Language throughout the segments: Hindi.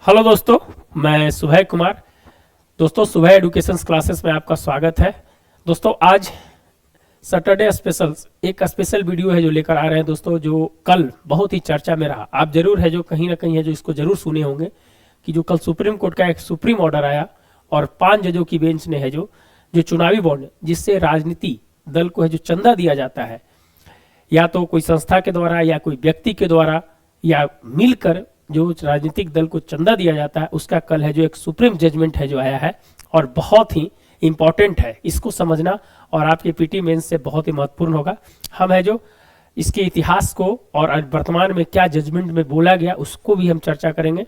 हेलो दोस्तों, मैं सुबह कुमार। दोस्तों, सुबह एडुकेशन क्लासेस में आपका स्वागत है। दोस्तों, आज सैटरडे स्पेशल एक स्पेशल वीडियो है जो लेकर आ रहे हैं दोस्तों, जो कल बहुत ही चर्चा में रहा। आप जरूर है जो कहीं ना कहीं है जो इसको जरूर सुने होंगे कि जो कल सुप्रीम कोर्ट का एक सुप्रीम ऑर्डर आया और 5 जजों की बेंच ने है जो चुनावी बॉन्ड जिससे राजनीति दल को है जो चंदा दिया जाता है, या तो कोई संस्था के द्वारा या कोई व्यक्ति के द्वारा या मिलकर जो राजनीतिक दल को चंदा दिया जाता है, उसका कल है जो एक सुप्रीम जजमेंट है जो आया है और बहुत ही इंपॉर्टेंट है। इसको समझना और आपके पीटी मेंस से बहुत ही महत्वपूर्ण होगा। हम है जो इसके इतिहास को और वर्तमान में क्या जजमेंट में बोला गया उसको भी हम चर्चा करेंगे।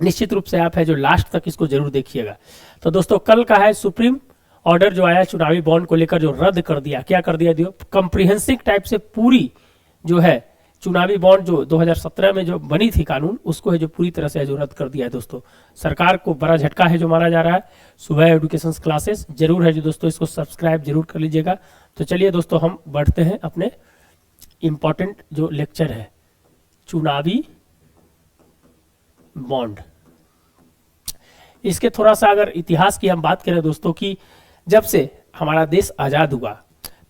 निश्चित रूप से आप है जो लास्ट तक इसको जरूर देखिएगा। तो दोस्तों, कल का है सुप्रीम ऑर्डर जो आया चुनावी बॉन्ड को लेकर, जो रद्द कर दिया। क्या कर दिया? कंप्रिहेंसिव टाइप से पूरी जो है चुनावी बॉन्ड जो 2017 में जो बनी थी कानून, उसको है जो पूरी तरह से है जो रद्द कर दिया है। दोस्तों, सरकार को बड़ा झटका है जो माना जा रहा है। सुबह एजुकेशन क्लासेस जरूर है जो दोस्तों इसको सब्सक्राइब जरूर कर लीजिएगा। तो चलिए दोस्तों, हम बढ़ते हैं अपने इंपॉर्टेंट जो लेक्चर है, चुनावी बॉन्ड। इसके थोड़ा सा अगर इतिहास की हम बात करें दोस्तों, कि जब से हमारा देश आजाद हुआ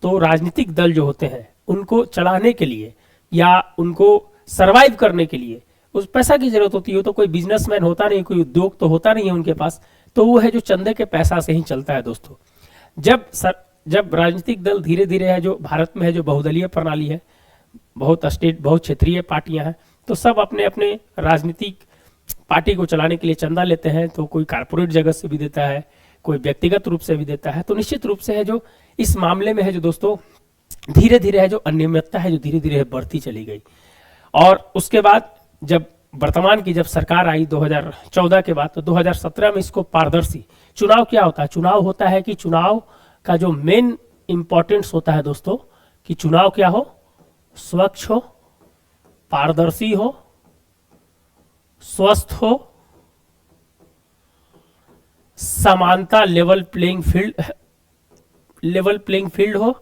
तो राजनीतिक दल जो होते हैं उनको चलाने के लिए या उनको सरवाइव करने के लिए उस पैसा की जरूरत होती है। तो कोई बिजनेसमैन होता नहीं, कोई उद्योग तो होता नहीं है उनके पास, तो वो है जो चंदे के पैसा से ही चलता है। दोस्तों, जब राजनीतिक दल धीरे धीरे है जो भारत में है जो बहुदलीय प्रणाली है, बहुत क्षेत्रीय पार्टियां हैं, तो सब अपने अपने राजनीतिक पार्टी को चलाने के लिए चंदा लेते हैं। तो कोई कारपोरेट जगत से भी देता है, कोई व्यक्तिगत रूप से भी देता है। तो निश्चित रूप से है जो इस मामले में है जो दोस्तों धीरे धीरे है जो अनियमितता है जो धीरे धीरे बढ़ती चली गई। और उसके बाद जब वर्तमान की जब सरकार आई 2014 के बाद, तो 2017 में इसको पारदर्शी चुनाव क्या होता है? चुनाव होता है कि चुनाव का जो मेन इंपॉर्टेंस होता है दोस्तों, कि चुनाव क्या हो? स्वच्छ हो, पारदर्शी हो, स्वस्थ हो, समानता लेवल प्लेइंग फील्ड हो,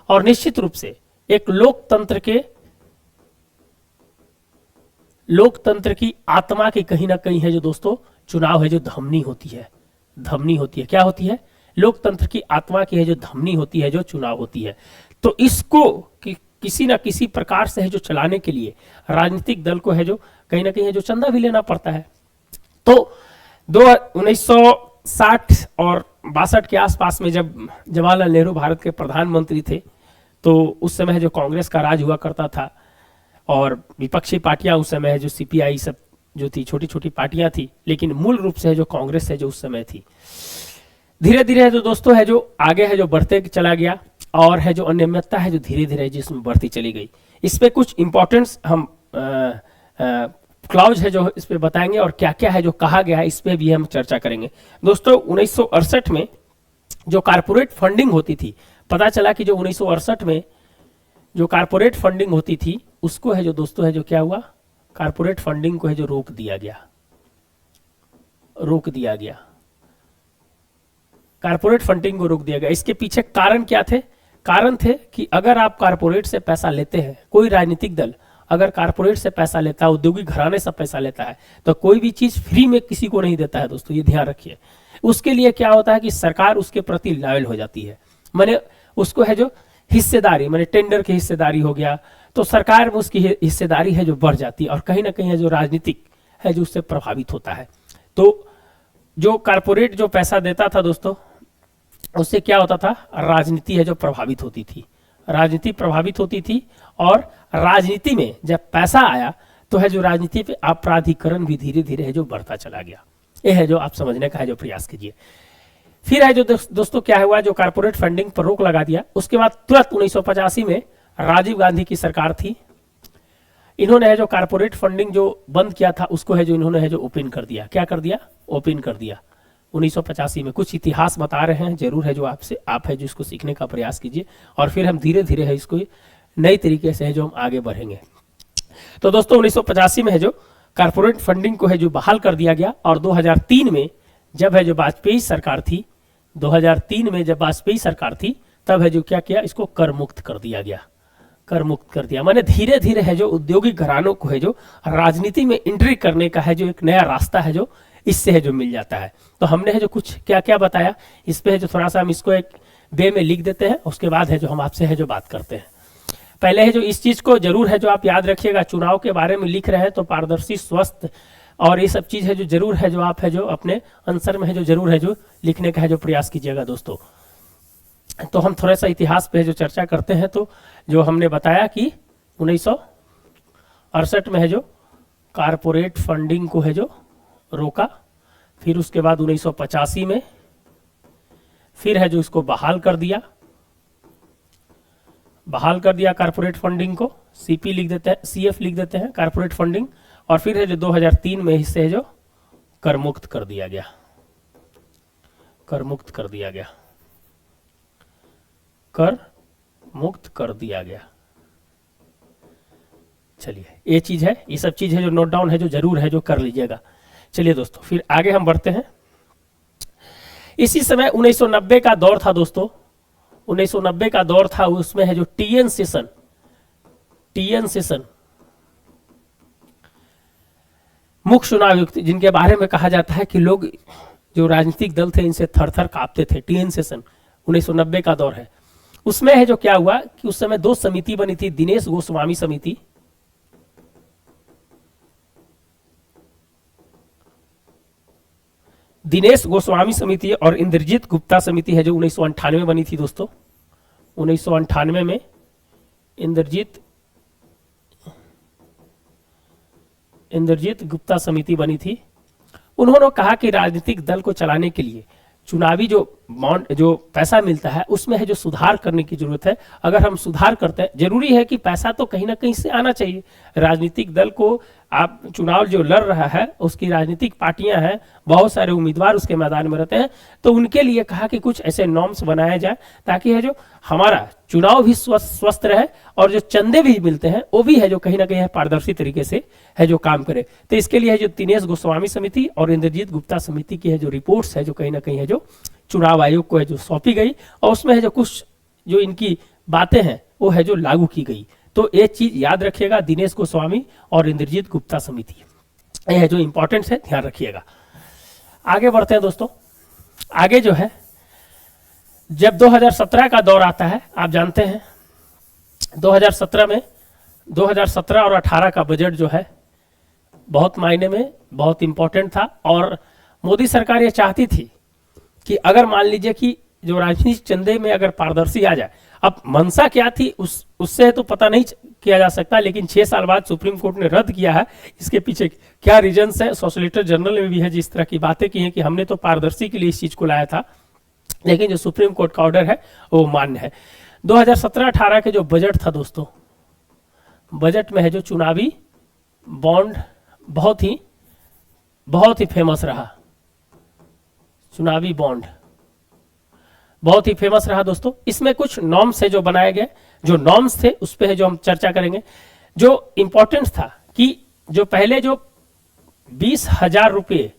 और निश्चित रूप से एक लोकतंत्र की आत्मा की कहीं ना कहीं है जो दोस्तों चुनाव है जो धमनी होती है। क्या होती है? लोकतंत्र की आत्मा की है जो धमनी होती है, जो चुनाव होती है। तो इसको किसी ना किसी प्रकार से है जो चलाने के लिए राजनीतिक दल को है जो कहीं ना कहीं है जो चंदा भी लेना पड़ता है। तो 1960 और 62 के आसपास में जब जवाहरलाल नेहरू भारत के प्रधानमंत्री थे, तो उस समय जो कांग्रेस का राज हुआ करता था और विपक्षी पार्टियां उस समय जो सीपीआई सब जो थी, छोटी छोटी पार्टियां थी, लेकिन मूल रूप से जो कांग्रेस है जो उस समय थी। धीरे धीरे जो दोस्तों है जो आगे है जो बढ़ते चला गया और है जो अनियमितता है जो धीरे धीरे जिसमें बढ़ती चली गई। इस पे कुछ इंपॉर्टेंस हम क्लॉज है जो इस पे बताएंगे और क्या क्या है जो कहा गया है इस पे भी हम चर्चा करेंगे। दोस्तों, 1968 में जो कारपोरेट फंडिंग होती थी, पता चला कि जो 1968 में जो कारपोरेट फंडिंग होती थी उसको है जो दोस्तों है जो क्या हुआ? कारपोरेट फंडिंग को है जो रोक दिया गया। कारपोरेट फंडिंग को रोक दिया गया। इसके पीछे कारण क्या थे? कारण थे कि अगर आप कारपोरेट से पैसा लेते हैं, कोई राजनीतिक दल अगर कारपोरेट से पैसा लेता है, औद्योगिक घराने से पैसा लेता है, तो कोई भी चीज फ्री में किसी को नहीं देता है। दोस्तों, ये ध्यान रखिए। उसके लिए क्या होता है कि सरकार उसके प्रति लॉयल हो जाती है। माने उसको है जो हिस्सेदारी, माने टेंडर की हिस्सेदारी हो गया, तो सरकार में उसकी हिस्सेदारी है जो बढ़ जाती है और कहीं ना कहीं है जो राजनीतिक है जो उससे प्रभावित होता है। तो जो कारपोरेट जो पैसा देता था दोस्तों, उससे क्या होता था? राजनीति है जो प्रभावित होती थी। और राजनीति में जब पैसा आया तो है जो राजनीति पे आपराधिकरण भी धीरे धीरे है जो बढ़ता चला गया। ये है जो आप समझने का है जो प्रयास कीजिए। फिर है जो दोस्तों क्या हुआ? जो कारपोरेट फंडिंग पर रोक लगा दिया। उसके बाद तुरंत 1985 में राजीव गांधी की सरकार थी। इन्होंने है जो कारपोरेट फंडिंग जो बंद किया था उसको है जो इन्होंने है जो ओपन कर दिया। क्या कर दिया? ओपन कर दिया 1985 में। कुछ इतिहास बता रहे हैं, जरूर है जो आप है जो इसको सीखने का प्रयास कीजिए और फिर हम धीरे धीरे है इसको नई तरीके से है जो हम आगे बढ़ेंगे। तो दोस्तों, 1985 में है जो कारपोरेट फंडिंग को है जो बहाल कर दिया गया। और 2003 में जब है जो वाजपेयी सरकार थी, 2003 में जब वाजपेयी सरकार थी, तब है जो क्या किया? इसको कर मुक्त कर दिया गया। कर मुक्त कर दिया। माने धीरे धीरे है जो औद्योगिक घरानों को है जो राजनीति में एंट्री करने का है जो एक नया रास्ता है जो इससे है जो मिल जाता है। तो हमने है जो कुछ क्या क्या बताया, इस पे है जो थोड़ा सा हम इसको एक वे में लिख देते हैं, उसके बाद है जो हम आपसे है जो बात करते हैं। पहले है जो इस चीज को जरूर है जो आप याद रखिएगा, चुनाव के बारे में लिख रहे हैं तो पारदर्शी, स्वस्थ और ये सब चीज है जो जरूर है जो आप है जो अपने आंसर में है जो जरूर है जो लिखने का है जो प्रयास कीजिएगा दोस्तों। तो हम थोड़ा सा इतिहास पे जो चर्चा करते हैं, तो जो हमने बताया कि 1968 में है जो कारपोरेट फंडिंग को है जो रोका, फिर उसके बाद 1985 में फिर है जो इसको बहाल कर दिया कारपोरेट फंडिंग को, सीपी लिख देते हैं, सीएफ लिख देते हैं कारपोरेट फंडिंग, और फिर है जो 2003 में इससे है जो कर मुक्त कर दिया गया, कर मुक्त कर दिया गया। चलिए ये चीज है, ये सब चीज है जो नोट डाउन है जो जरूर है जो कर लीजिएगा। चलिए दोस्तों फिर आगे हम बढ़ते हैं। इसी समय 1990 का दौर था दोस्तों, 1990 का दौर था, उसमें है जो टीएन सेशन मुख्य चुनाव आयुक्त, जिनके बारे में कहा जाता है कि लोग जो राजनीतिक दल थे इनसे थर थर कांपते थे। टीएन सेशन 1990 का दौर है। उसमें है जो क्या हुआ कि उस समय 2 समिति बनी थी, दिनेश गोस्वामी समिति, और इंद्रजीत गुप्ता समिति है जो 1998 में बनी थी दोस्तों। 1998 में इंद्रजीत गुप्ता समिति बनी थी। उन्होंने कहा कि राजनीतिक दल को चलाने के लिए चुनावी जो बॉन्ड जो पैसा मिलता है उसमें है जो सुधार करने की जरूरत है। अगर हम सुधार करते हैं, जरूरी है कि पैसा तो कहीं ना कहीं से आना चाहिए। राजनीतिक दल को आप चुनाव जो लड़ रहा है उसकी राजनीतिक पार्टियां हैं, बहुत सारे उम्मीदवार उसके मैदान में रहते हैं, तो उनके लिए कहा कि कुछ ऐसे नॉर्म्स बनाए जाए ताकि है जो हमारा चुनाव भी स्वस्थ रहे और जो चंदे भी मिलते हैं वो भी है जो कहीं ना कहीं पारदर्शी तरीके से है जो काम करे। तो इसके लिए है जो दिनेश गोस्वामी समिति और इंद्रजीत गुप्ता समिति की है जो रिपोर्ट्स है जो कहीं ना कहीं है जो चुनाव आयोग को है जो सौंपी गई, और उसमें है जो कुछ जो इनकी बातें हैं वो है जो लागू की गई। तो ये चीज याद रखिएगा, दिनेश गोस्वामी और इंद्रजीत गुप्ता समिति, ये है जो इंपॉर्टेंट है, ध्यान रखिएगा। आगे बढ़ते हैं दोस्तों। आगे जो है जब 2017 का दौर आता है, आप जानते हैं 2017 में 2017 और 18 का बजट जो है बहुत मायने में बहुत इंपॉर्टेंट था, और मोदी सरकार ये चाहती थी कि अगर मान लीजिए कि जो राजनीतिक चंदे में अगर पारदर्शी आ जाए, अब मंशा क्या थी उससे तो पता नहीं किया जा सकता, लेकिन 6 साल बाद सुप्रीम कोर्ट ने रद्द किया है। इसके पीछे क्या रीजंस है, सॉलिसिटर जनरल में भी है जिस तरह की बातें की हैं कि हमने तो पारदर्शी के लिए इस चीज को लाया था, लेकिन जो सुप्रीम कोर्ट का ऑर्डर है वो मान्य है। 2017-18 के जो बजट था दोस्तों, बजट में है जो चुनावी बॉन्ड बहुत ही फेमस रहा। चुनावी बॉन्ड बहुत ही फेमस रहा दोस्तों। इसमें कुछ नॉर्म्स है जो बनाए गए, जो नॉर्म्स थे उस पे है जो हम चर्चा करेंगे। जो इंपॉर्टेंट था कि जो पहले जो 20,000 रुपये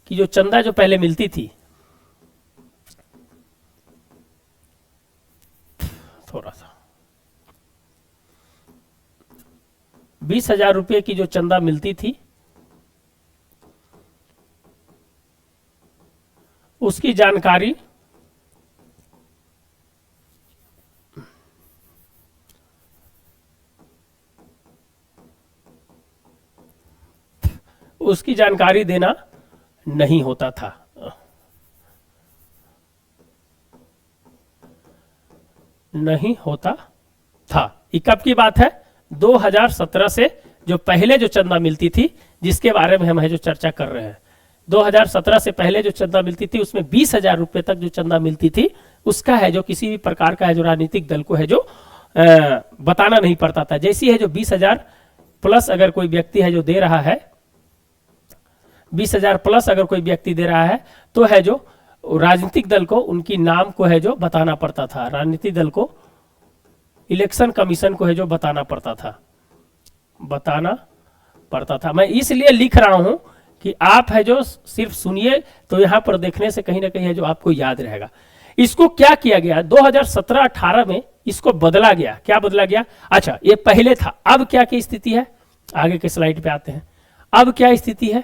की जो चंदा जो पहले मिलती थी, थोड़ा सा 20,000 रुपये की जो चंदा मिलती थी उसकी जानकारी देना नहीं होता था। ये कब की बात है? 2017 से जो पहले जो चंदा मिलती थी, जिसके बारे में हम है जो चर्चा कर रहे हैं। 2017 से पहले जो चंदा मिलती थी उसमें 20,000 रुपए तक जो चंदा मिलती थी उसका है जो किसी भी प्रकार का है जो राजनीतिक दल को है जो बताना नहीं पड़ता था। जैसी है जो 20,000 प्लस अगर कोई व्यक्ति है जो दे रहा है, 20,000 प्लस अगर कोई व्यक्ति दे रहा है तो है जो राजनीतिक दल को उनकी नाम को है जो बताना पड़ता था। राजनीतिक दल को इलेक्शन कमीशन को है जो बताना पड़ता था। मैं इसलिए लिख रहा हूं कि आप है जो सिर्फ सुनिए तो यहां पर देखने से कहीं ना कहीं है जो आपको याद रहेगा। इसको क्या किया गया 2017-18 में इसको बदला गया। क्या बदला गया? अच्छा, ये पहले था, अब क्या की स्थिति है? आगे के स्लाइड पे आते हैं। अब क्या स्थिति है?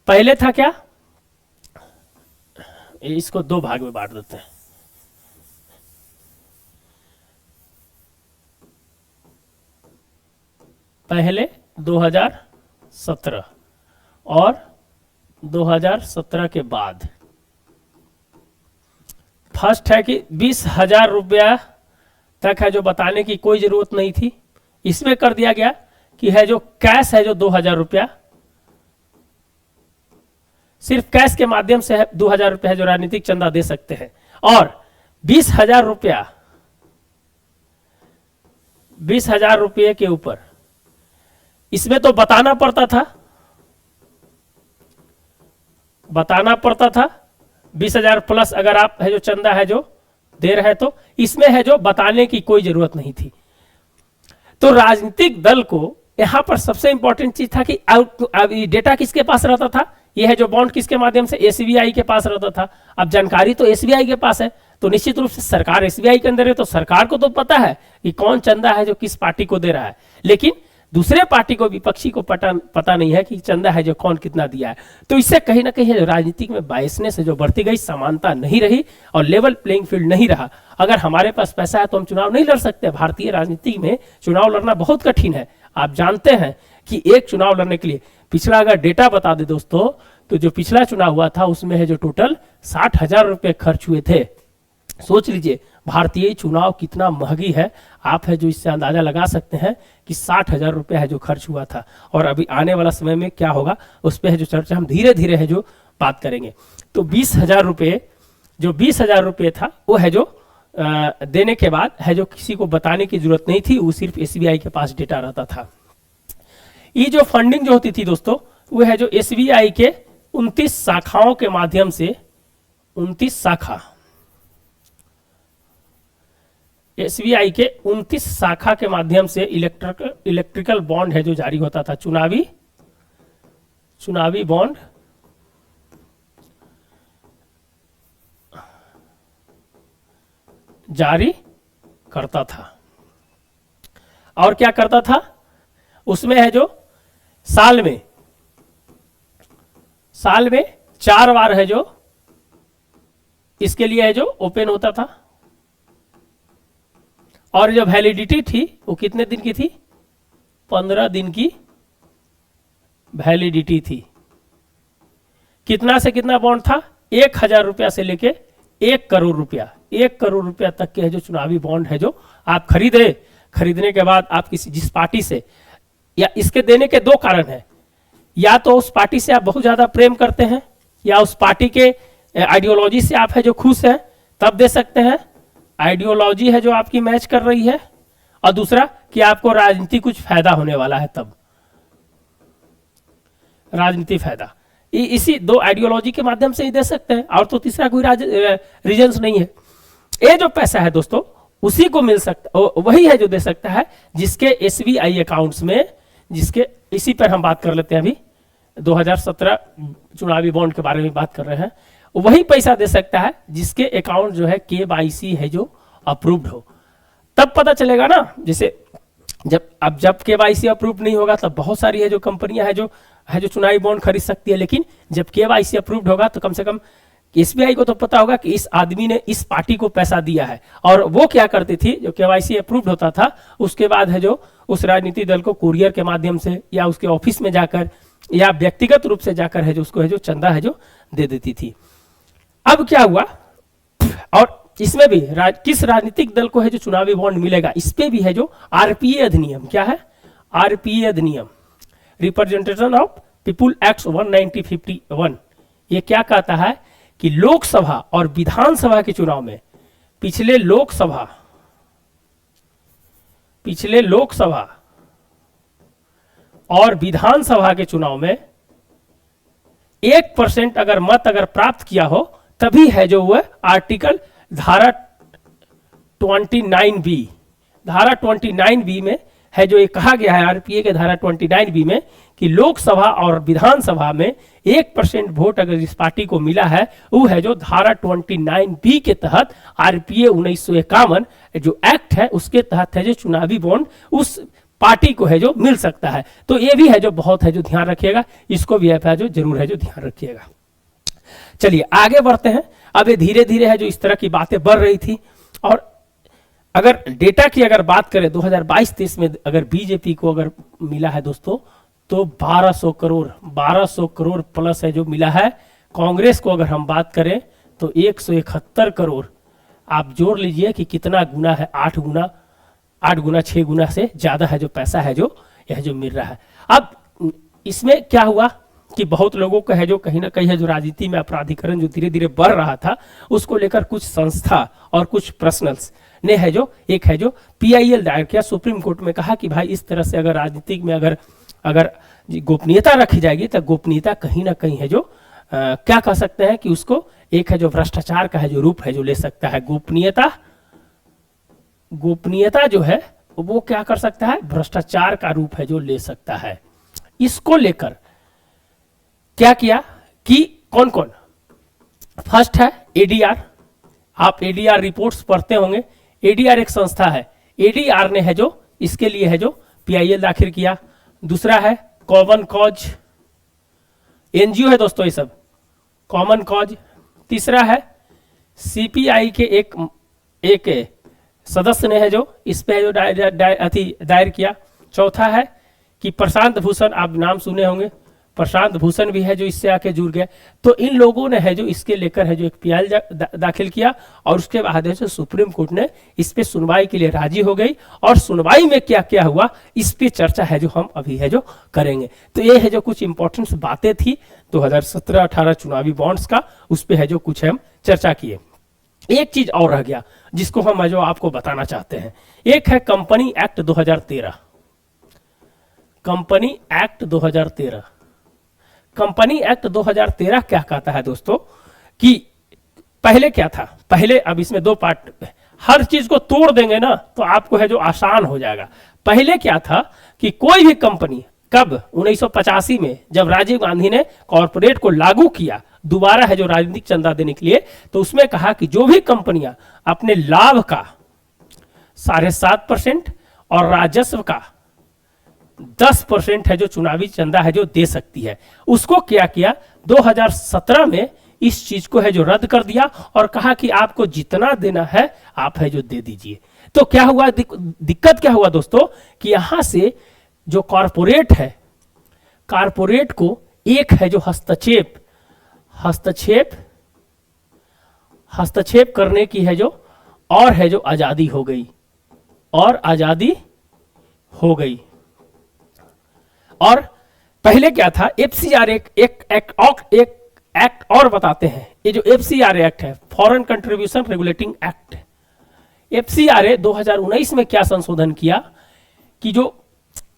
पहले था क्या? इसको दो भाग में बांट देते हैं। पहले 2017 और 2017 के बाद। फर्स्ट है कि 20,000 रुपया तक है जो बताने की कोई जरूरत नहीं थी। इसमें कर दिया गया कि है जो कैश है जो 2,000 रुपया, सिर्फ कैश के माध्यम से 2,000 रुपया है जो राजनीतिक चंदा दे सकते हैं। और 20,000 रुपया, 20,000 रुपये के ऊपर इसमें तो बताना पड़ता था, 20,000 प्लस अगर आप है जो चंदा है जो दे रहे तो इसमें है जो बताने की कोई जरूरत नहीं थी। तो राजनीतिक दल को यहां पर सबसे इंपॉर्टेंट चीज था कि डेटा किसके पास रहता था? यह है जो बॉन्ड किसके माध्यम से? एसबीआई के पास रहता था। अब जानकारी तो एसबीआई के पास है, तो निश्चित रूप से सरकार एसबीआई के अंदर है, तो सरकार को तो पता है कि कौन चंदा है जो किस पार्टी को दे रहा है। लेकिन दूसरे पार्टी को, विपक्षी को पता नहीं है कि चंदा है जो कौन कितना दिया है। तो इससे कहीं ना कहीं राजनीतिक में बायसनेस जो बढ़ती गई, समानता नहीं रही और लेवल प्लेइंग फील्ड नहीं रहा। अगर हमारे पास पैसा है तो हम चुनाव नहीं लड़ सकते। भारतीय राजनीति में चुनाव लड़ना बहुत कठिन है। आप जानते हैं कि एक चुनाव लड़ने के लिए, पिछला अगर डेटा बता दे दोस्तों, तो जो पिछला चुनाव हुआ था उसमें है जो टोटल 60,000 रुपए खर्च हुए थे। सोच लीजिए भारतीय चुनाव कितना महंगी है। आप है जो इससे अंदाजा लगा सकते हैं कि 60,000 रुपए है जो खर्च हुआ था। और अभी आने वाला समय में क्या होगा उस पर है जो चर्चा हम धीरे धीरे है जो बात करेंगे। तो 20,000 रुपये, जो 20,000 रुपये था वो है जो देने के बाद है जो किसी को बताने की जरूरत नहीं थी, वो सिर्फ एसबीआई के पास डेटा रहता था। ये जो फंडिंग जो होती थी दोस्तों, वो है जो एसबीआई के 29 शाखाओं के माध्यम से, 29 शाखा, एसबीआई के 29 शाखा के माध्यम से इलेक्ट्रिकल बॉन्ड है जो जारी होता था। चुनावी बॉन्ड जारी करता था। और क्या करता था उसमें है जो साल में 4 बार है जो इसके लिए है जो ओपन होता था। और जो वैलिडिटी थी वो कितने दिन की थी? 15 दिन की वैलिडिटी थी। कितना से कितना बॉन्ड था? 1,000 रुपया से लेके 1 करोड़ रुपया, 1 करोड़ रुपया तक के है जो चुनावी बॉन्ड है जो आप खरीदने के बाद आप जिस पार्टी से, या इसके देने के 2 कारण है, या तो उस पार्टी से आप बहुत ज्यादा प्रेम करते हैं, या उस पार्टी के आइडियोलॉजी से आप है जो खुश हैं, तब दे सकते हैं। आइडियोलॉजी है जो आपकी मैच कर रही है, और दूसरा कि आपको राजनीति कुछ फायदा होने वाला है, तब राजनीति फायदा। इसी 2 आइडियोलॉजी के माध्यम से ही दे सकते हैं, और तो तीसरा कोई रीजंस नहीं है। ये जो पैसा है दोस्तों उसी को मिल सकता, वही है जो दे सकता है जिसके एसबीआई अकाउंट्स में, जिसके, इसी पर हम बात कर लेते हैं। अभी 2017 चुनावी बॉन्ड के बारे में बात कर रहे हैं। वही पैसा दे सकता है जिसके अकाउंट जो है केवाईसी है जो अप्रूव्ड हो। तब पता चलेगा ना, जैसे जब केवाईसी अप्रूव्ड नहीं होगा तब बहुत सारी है जो कंपनियां है जो चुनावी बॉन्ड खरीद सकती है। लेकिन जब केवाईसी अप्रूव्ड होगा तो कम से कम एसबीआई को तो पता होगा कि इस आदमी ने इस पार्टी को पैसा दिया है। और वो क्या करती थी, जो केवाईसी अप्रूव्ड होता था उसके बाद है जो उस राजनीतिक दल को कुरियर के माध्यम से या उसके ऑफिस में जाकर या व्यक्तिगत रूप से जाकर है जो उसको है जो चंदा है जो दे देती थी। अब क्या हुआ, और इसमें भी किस राजनीतिक दल को है जो चुनावी बॉन्ड मिलेगा, इस पे भी है जो आरपीए अधिनियम, क्या है? आरपीए अधिनियम, रिप्रेजेंटेशन ऑफ पीपुल एक्ट 1951। ये क्या कहता है कि लोकसभा और विधानसभा के चुनाव में, पिछले लोकसभा और विधानसभा के चुनाव में 1% अगर मत प्राप्त किया हो तभी है जो वह धारा 29B में है जो ये कहा गया है आरपीए के धारा 29B में कि लोकसभा और विधानसभा में 1% वोट अगर इस पार्टी को मिला है, वो है जो धारा 29B के तहत आरपीए 1951 जो एक्ट है उसके तहत है जो चुनावी बॉन्ड उस पार्टी को है जो मिल सकता है। तो ये भी है जो बहुत है जो ध्यान रखिएगा, इसको भी है जो जरूर है जो ध्यान रखिएगा। चलिए आगे बढ़ते हैं। अब ये धीरे धीरे है जो इस तरह की बातें बढ़ रही थी, और अगर डेटा की अगर बात करें 2022-23 में अगर बीजेपी को अगर मिला है दोस्तों तो 1200 करोड़ प्लस है जो मिला है। कांग्रेस को अगर हम बात करें तो 171 करोड़। आप जोड़ लीजिए कि कितना गुना है, 8 गुना 6 गुना से ज्यादा है जो पैसा है जो यह जो मिल रहा है। अब इसमें क्या हुआ कि बहुत लोगों को है जो कहीं ना कहीं है जो राजनीति में अपराधीकरण जो धीरे धीरे बढ़ रहा था, उसको लेकर कुछ संस्था और कुछ पर्सनल्स ने है जो एक है जो PIL दायर किया सुप्रीम कोर्ट में। कहा कि भाई इस तरह से अगर राजनीतिक में अगर गोपनीयता रखी जाएगी तो गोपनीयता कहीं ना कहीं है जो क्या कह सकते हैं कि उसको एक है जो भ्रष्टाचार का है जो रूप है जो ले सकता है। गोपनीयता जो है वो क्या कर सकता है, भ्रष्टाचार का रूप है जो ले सकता है। इसको लेकर क्या किया कि कौन कौन, फर्स्ट है ADR। आप ADR रिपोर्ट्स पढ़ते होंगे। ADR एक संस्था है, ADR ने है जो इसके लिए है जो PIL दाखिल किया। दूसरा है कॉमन कॉज, NGO है दोस्तों ये सब, कॉमन कॉज। तीसरा है CPI के एक सदस्य ने है जो इस पे जो दायर किया। चौथा है कि प्रशांत भूषण, आप नाम सुने होंगे, प्रशांत भूषण भी है जो इससे आके जुड़ गए। तो इन लोगों ने है जो इसके लेकर है जो एक PIL दाखिल किया, और उसके बाद है जो सुप्रीम कोर्ट ने इस पे सुनवाई के लिए राजी हो गई। और सुनवाई में क्या क्या हुआ इस पे चर्चा है जो हम अभी है जो करेंगे। तो ये है जो कुछ इंपॉर्टेंट बातें थी 2017-18 चुनावी बॉन्ड्स का, उस पे है जो कुछ हम चर्चा किए। एक चीज और रह गया जिसको हम जो आपको बताना चाहते हैं, एक है company act 2013। Company act 2013, company act 2013 क्या कहता है दोस्तों कि पहले क्या था, पहले, अब इसमें दो पार्ट, हर चीज को तोड़ देंगे ना तो आपको है जो आसान हो जाएगा। पहले क्या था कि कोई भी कंपनी, कब 1985 में जब राजीव गांधी ने कॉर्पोरेट को लागू किया दोबारा है जो राजनीतिक चंदा देने के लिए, तो उसमें कहा कि जो भी कंपनियां अपने लाभ का 7.5% और राजस्व का 10% है जो चुनावी चंदा है जो दे सकती है। उसको क्या किया 2017 में इस चीज को है जो रद्द कर दिया और कहा कि आपको जितना देना है आप है जो दे दीजिए। तो क्या हुआ, दिक्कत क्या हुआ दोस्तों कि यहां से जो कॉर्पोरेट है, कॉर्पोरेट को एक है जो हस्तक्षेप करने की है जो और है जो आजादी हो गई, और आजादी हो गई। और पहले क्या था, FCR एक एक्ट और बताते हैं। ये जो FCRA एक्ट है, foreign contribution regulating act, FCRA 2019 में क्या संशोधन किया कि जो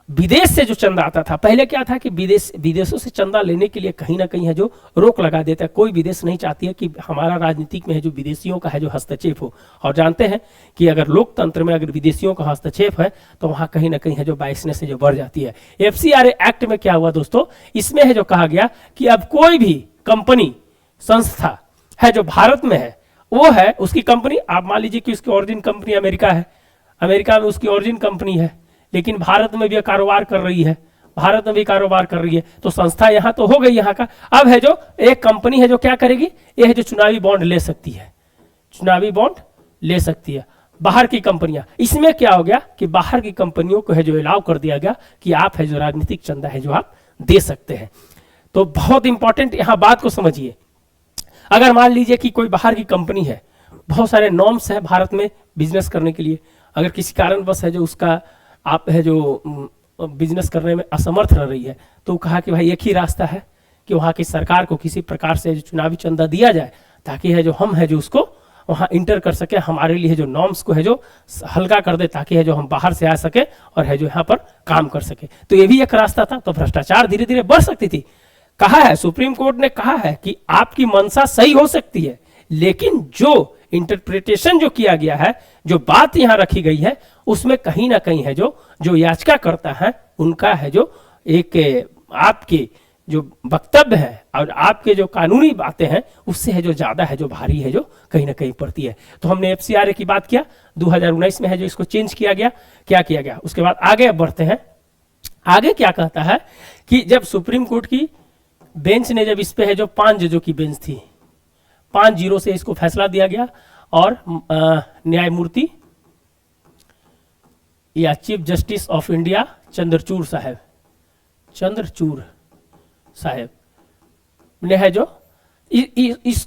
विदेश से जो चंदा आता था, पहले क्या था कि विदेशों से चंदा लेने के लिए कहीं ना कहीं है जो रोक लगा देता है। कोई विदेश नहीं चाहती है कि हमारा राजनीतिक में है जो विदेशियों का है जो हस्तक्षेप हो, और जानते हैं कि अगर लोकतंत्र में अगर विदेशियों का हस्तक्षेप है तो वहां कहीं ना कहीं है जो बाइसनेस से जो बढ़ जाती है। FCRA एक्ट में क्या हुआ दोस्तों, इसमें है जो कहा गया कि अब कोई भी कंपनी संस्था है जो भारत में है, वो है उसकी कंपनी, आप मान लीजिए कि उसकी ओरिजिन कंपनी अमेरिका है, अमेरिका में उसकी ओरिजिन कंपनी है, लेकिन भारत में भी कारोबार कर रही है, भारत में भी कारोबार कर रही है, तो संस्था यहां तो हो गई यहाँ का। अब है जो एक कंपनी है जो क्या करेगी, ये है जो चुनावी बॉन्ड ले सकती है, चुनावी बॉन्ड ले सकती है बाहर की कंपनियां। इसमें क्या हो गया कि बाहर की कंपनियों को है जो अलाउ कर दिया गया कि आप है जो राजनीतिक चंदा है जो आप दे सकते हैं। तो बहुत इंपॉर्टेंट यहां बात को समझिए। अगर मान लीजिए कि कोई बाहर की कंपनी है, बहुत सारे नॉर्म्स है भारत में बिजनेस करने के लिए, अगर किसी कारणवश है जो उसका आप है जो बिजनेस करने में असमर्थ रह रही है, तो कहा कि भाई एक ही रास्ता है कि वहाँ की सरकार को किसी प्रकार से जो चुनावी चंदा दिया जाए, ताकि है जो हम है जो उसको वहाँ इंटर कर सके, हमारे लिए जो नॉर्म्स को है जो हल्का कर दे, ताकि है जो हम बाहर से आ सके और है जो यहाँ पर काम कर सके। तो ये भी एक रास्ता था। तो भ्रष्टाचार धीरे धीरे बढ़ सकती थी। कहा है सुप्रीम कोर्ट ने, कहा है कि आपकी मंशा सही हो सकती है, लेकिन जो इंटरप्रिटेशन जो किया गया है, जो बात यहाँ रखी गई है, उसमें कहीं ना कहीं है जो याचिका करता है उनका है जो एक आपके जो वक्तव्य है और आपके जो कानूनी बातें हैं उससे है जो ज्यादा है जो भारी है जो कहीं ना कहीं पड़ती है। तो हमने FCRA की बात किया, 2019 में है जो इसको चेंज किया गया, क्या किया गया। उसके बाद आगे बढ़ते हैं। आगे क्या कहता है कि जब सुप्रीम कोर्ट की बेंच ने जब इस पे है जो 5 जजों की बेंच थी, 5-0 से इसको फैसला दिया गया और न्यायमूर्ति या chief justice of India Chandrachud साहब ने है जो इस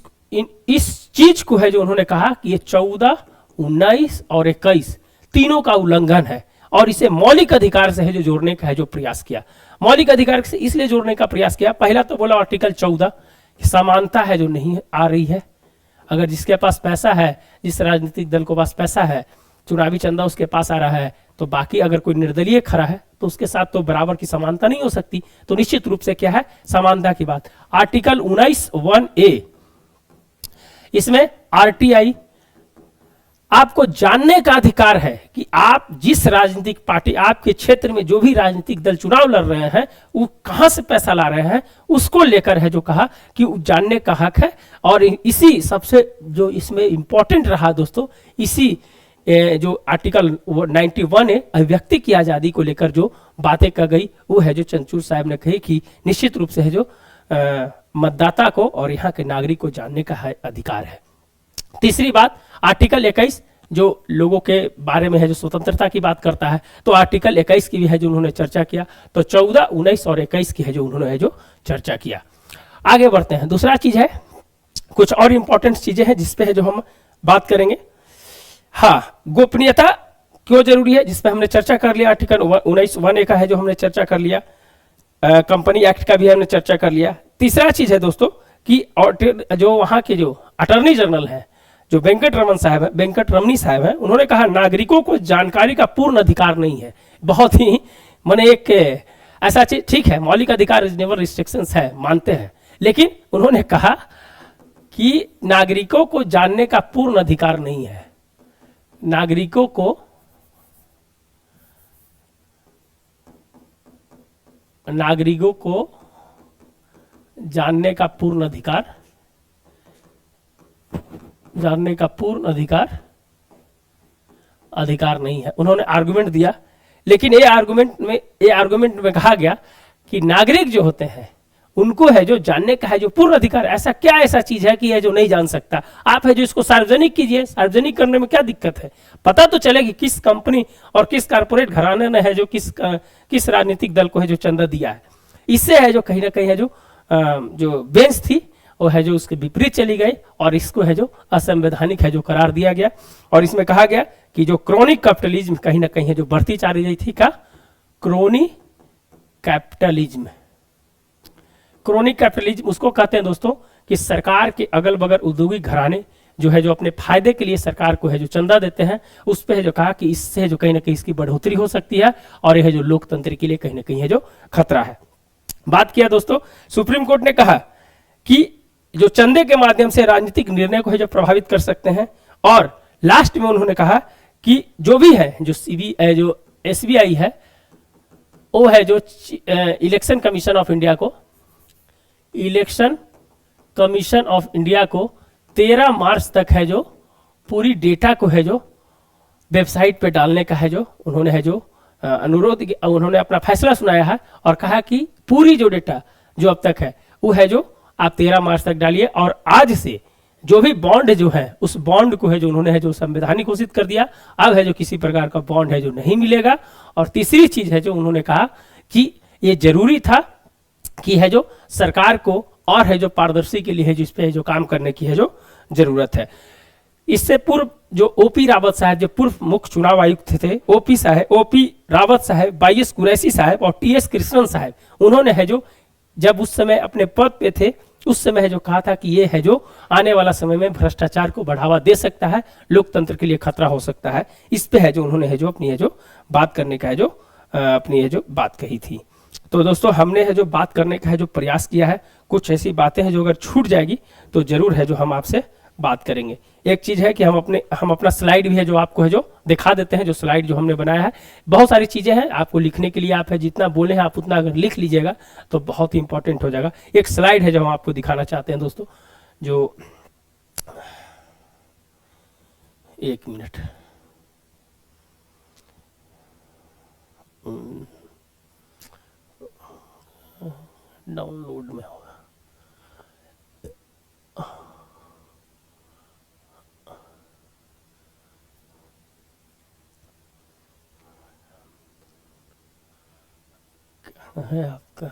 चीज को है जो उन्होंने कहा कि ये 14, 19 और 21 तीनों का उल्लंघन है और इसे मौलिक अधिकार से है जो जोड़ने का है जो प्रयास किया। मौलिक अधिकार से इसलिए जोड़ने का प्रयास किया, पहला तो बोला आर्टिकल 14 समानता है जो नहीं आ रही है। अगर जिसके पास पैसा है, जिस राजनीतिक दल के पास पैसा है, चुनावी चंदा उसके पास आ रहा है, तो बाकी अगर कोई निर्दलीय खड़ा है तो उसके साथ तो बराबर की समानता नहीं हो सकती। तो निश्चित रूप से क्या है, समानता की बात। आर्टिकल 19(1)(a) इसमें RTI आपको जानने का अधिकार है कि आप जिस राजनीतिक पार्टी, आपके क्षेत्र में जो भी राजनीतिक दल चुनाव लड़ रहे हैं वो कहां से पैसा ला रहे हैं, उसको लेकर है जो कहा कि जानने का हक है। और इसी सबसे जो इसमें इंपॉर्टेंट रहा दोस्तों, इसी जो आर्टिकल 91 है अभिव्यक्ति की आज़ादी को लेकर जो बातें कह गई, वो है जो चंद्रचूड़ साहब ने कही कि निश्चित रूप से है जो मतदाता को और यहाँ के नागरिक को जानने का अधिकार है। तीसरी बात, आर्टिकल 21 जो लोगों के बारे में है जो स्वतंत्रता की बात करता है, तो आर्टिकल 21 की भी है जो उन्होंने चर्चा किया। तो 14, 19 और 21 की है जो उन्होंने है जो चर्चा किया। आगे बढ़ते हैं। दूसरा चीज है, कुछ और इंपॉर्टेंट चीजें हैं जिसपे है जो हम बात करेंगे। हाँ, गोपनीयता क्यों जरूरी है, जिसपे हमने चर्चा कर लिया। आर्टिकल 19(1)(a) का है जो हमने चर्चा कर लिया। कंपनी एक्ट का भी हमने चर्चा कर लिया। तीसरा चीज है दोस्तों कि जो वहां के जो अटॉर्नी जनरल है, जो वेंकटरमणी साहब हैं, उन्होंने कहा नागरिकों को जानकारी का पूर्ण अधिकार नहीं है। बहुत ही माने एक ऐसा चीज, ठीक है मौलिक अधिकार इज नेवर रिस्ट्रिक्शंस है, मानते हैं, लेकिन उन्होंने कहा कि नागरिकों को जानने का पूर्ण अधिकार नहीं है। नागरिकों को जानने का पूर्ण अधिकार नहीं है, उन्होंने आर्गुमेंट दिया। लेकिन ये आर्गुमेंट में कहा गया कि नागरिक जो होते हैं उनको है जो जानने का है जो पूर्ण अधिकार। ऐसा क्या ऐसा चीज है कि है जो नहीं जान सकता, आप है जो इसको सार्वजनिक कीजिए। सार्वजनिक करने में क्या दिक्कत है, पता तो चलेगी किस कंपनी और किस कारपोरेट घराने ने है जो किस राजनीतिक दल को है जो चंदा दिया है। इससे है जो कहीं ना कहीं है जो बेंच थी वो है जो उसके विपरीत चली गई और इसको है जो असंवैधानिक है जो करार दिया गया। और इसमें कहा गया कि जो क्रोनिक कैपिटलिज्म कहीं ना कहीं है जो बढ़ती जा रही थी, का क्रोनिक कैपिटलिज्म उसको कहते हैं दोस्तों कि सरकार के अगल बगल औद्योगिक घराने जो है जो अपने फायदे के लिए सरकार को है जो चंदा देते हैं, उस पे है जो कहा कि इससे जो कहीं ना कहीं इसकी बढ़ोतरी हो सकती है और यह जो लोकतंत्र के लिए कहीं ना कहीं है जो खतरा है। बात किया दोस्तों, सुप्रीम कोर्ट ने कहा कि जो चंदे के माध्यम से राजनीतिक निर्णय को है जो प्रभावित कर सकते हैं। और लास्ट में उन्होंने कहा कि जो भी है जो SBI है वो है जो इलेक्शन कमीशन ऑफ इंडिया को 13 मार्च तक है जो पूरी डेटा को है जो वेबसाइट पे डालने का है जो उन्होंने है जो अनुरोध, उन्होंने अपना फैसला सुनाया है और कहा कि पूरी जो डेटा जो अब तक है वो है जो आप 13 मार्च तक डालिए। और आज से जो भी बॉन्ड जो है उस बॉन्ड को है जो उन्होंने है जो संवैधानिक घोषित कर दिया। अब है जो किसी प्रकार का बॉन्ड है जो नहीं मिलेगा। और तीसरी चीज है जो उन्होंने कहा कि ये जरूरी था कि है जो सरकार को और है जो पारदर्शी के लिए है जो इस पे जो काम करने की है जो जरूरत है। इससे पूर्व जो OP रावत साहब जो पूर्व मुख्य चुनाव आयुक्त थे, OP रावत साहब, YS कुरैशी साहब और TS कृष्णन साहब, उन्होंने है जो जब उस समय अपने पद पे थे उस समय है जो कहा था कि ये है जो आने वाला समय में भ्रष्टाचार को बढ़ावा दे सकता है, लोकतंत्र के लिए खतरा हो सकता है। इस पे है जो उन्होंने है जो अपनी है जो बात करने का है जो अपनी है जो बात कही थी। तो दोस्तों हमने है जो बात करने का है जो प्रयास किया है। कुछ ऐसी बातें हैं जो अगर छूट जाएगी तो जरूर है जो हम आपसे बात करेंगे। एक चीज है कि हम अपना स्लाइड भी है जो आपको है जो दिखा देते हैं, जो स्लाइड जो हमने बनाया है। बहुत सारी चीजें हैं आपको लिखने के लिए, आप है जितना बोले हैं आप उतना अगर लिख लीजिएगा तो बहुत ही इंपॉर्टेंट हो जाएगा। एक स्लाइड है जो हम आपको दिखाना चाहते हैं दोस्तों, जो 1 मिनट डाउनलोड में होगा। है आपका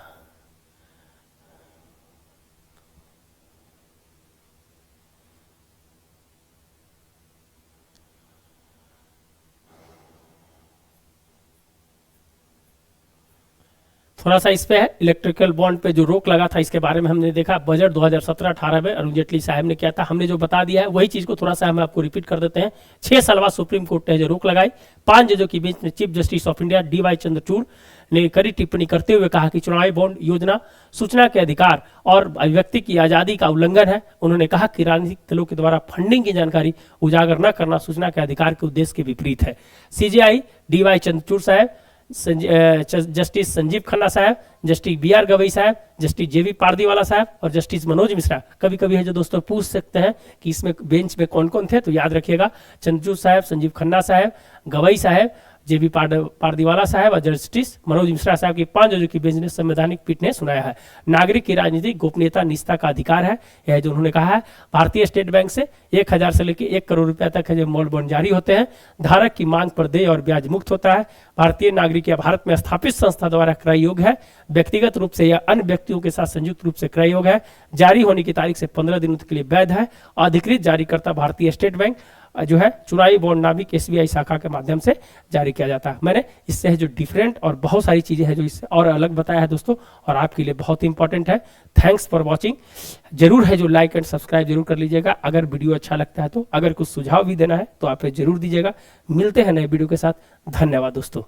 थोड़ा सा इस पे है इलेक्ट्रिकल बॉन्ड पे जो रोक लगा था, इसके बारे में हमने देखा बजट 2017-18 में अरुण जेटली साहब ने किया था। हमने जो बता दिया है वही चीज को थोड़ा सा हम आपको रिपीट कर देते हैं। 6 साल बाद सुप्रीम कोर्ट ने जो रोक लगाई, 5 जजों की बेंच ने chief justice of India DY Chandrachud ने कड़ी टिप्पणी करते हुए कहा कि चुनावी बॉन्ड योजना सूचना के अधिकार और अभिव्यक्ति की आजादी का उल्लंघन है। उन्होंने कहा कि राजनीतिक दलों के द्वारा फंडिंग की जानकारी उजागर न करना सूचना के अधिकार के उद्देश्य के विपरीत है। CJI DY चंद्रचूड़ साहब, जस्टिस संजीव खन्ना साहब, जस्टिस BR गवई साहब, जस्टिस JV पारदीवाला साहब और जस्टिस मनोज मिश्रा। कभी कभी है जो दोस्तों पूछ सकते हैं कि इसमें बेंच में कौन कौन थे, तो याद रखिएगा चंद्रचूड़ साहब, संजीव खन्ना साहब, गवई साहब, JV पारदीवाला साहब और जस्टिस मनोज मिश्रा साहब की 5 जजों की बेंच ने संवैधानिक पीठ ने सुनाया है। नागरिक की राजनीतिक गोपनीयता निष्ठा का अधिकार है, यह जो उन्होंने कहा है। भारतीय स्टेट बैंक से 1000 से लेकर 1 करोड़ रुपए तक है जो मॉल बॉन्ड जारी होते हैं, धारक की मांग पर देय और ब्याज मुक्त होता है। भारतीय नागरिक या भारत में स्थापित संस्था द्वारा क्रय योग्य है, व्यक्तिगत रूप से या अन्य व्यक्तियों के साथ संयुक्त रूप से क्रय योग्य है, जारी होने की तारीख से 15 दिनों के लिए वैध है। अधिकृत जारीकर्ता भारतीय स्टेट बैंक जो है चुनावी बॉन्ड नामिक SBI शाखा के माध्यम से जारी किया जाता है। मैंने इससे है जो डिफरेंट और बहुत सारी चीजें हैं जो इससे और अलग बताया है दोस्तों, और आपके लिए बहुत इंपॉर्टेंट है। Thanks for watching. जरूर है जो लाइक एंड सब्सक्राइब जरूर कर लीजिएगा अगर वीडियो अच्छा लगता है तो। अगर कुछ सुझाव भी देना है तो आप जरूर दीजिएगा। मिलते हैं नए वीडियो के साथ। धन्यवाद दोस्तों।